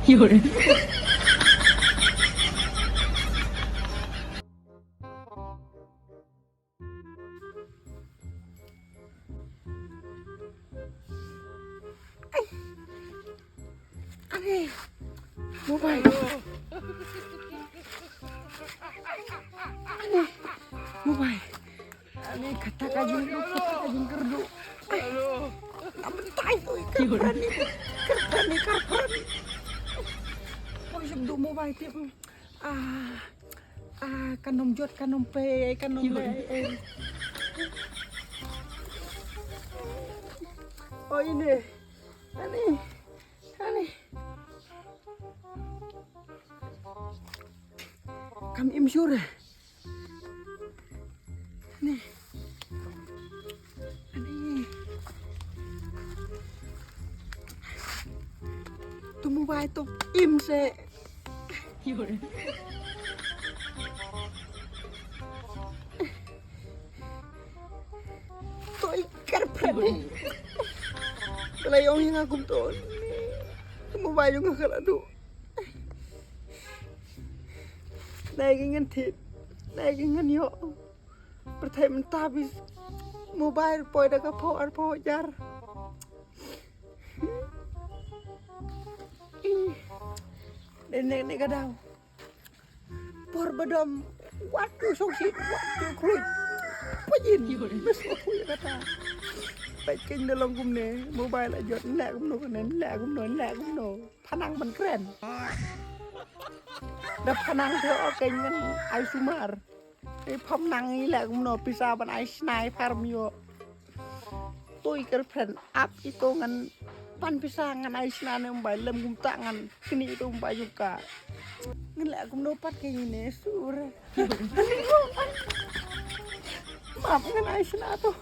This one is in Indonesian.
有人。Aneh, mobile. Aneh, mobile. Aneh kata kajing kerdu. Namentay tuh ikan ikan. Kok sebdu mobile tim. Kanom jot kanom pe kanom pe. Oh ini. Aneh. Kami imsyur. Nih. Aneh. Tu mobile tu im se. 有人。Tu ikan berani. Kelayong yang aku tuh. Tu mobile juga kaladu. Naik ingin yo pertama habis mobile poi dah kapo arpo jar nenek kadang por bedom waktu songsit waktu kulit pajin besok kulit kata baik keng dalam gumne mobile aja lek gumno lek gumno panang ban keren đập khả năng theo kênh ai sumar cái phong năng ấy là cũng nộp pizza ban ai snai farm yo tôi girlfriend up itu ngan pan pizza ngan ai snai yang bay lem gum tangan kini itu bay juga ngan lah gum nopat kayak gini sur maaf ngan ai snai tuh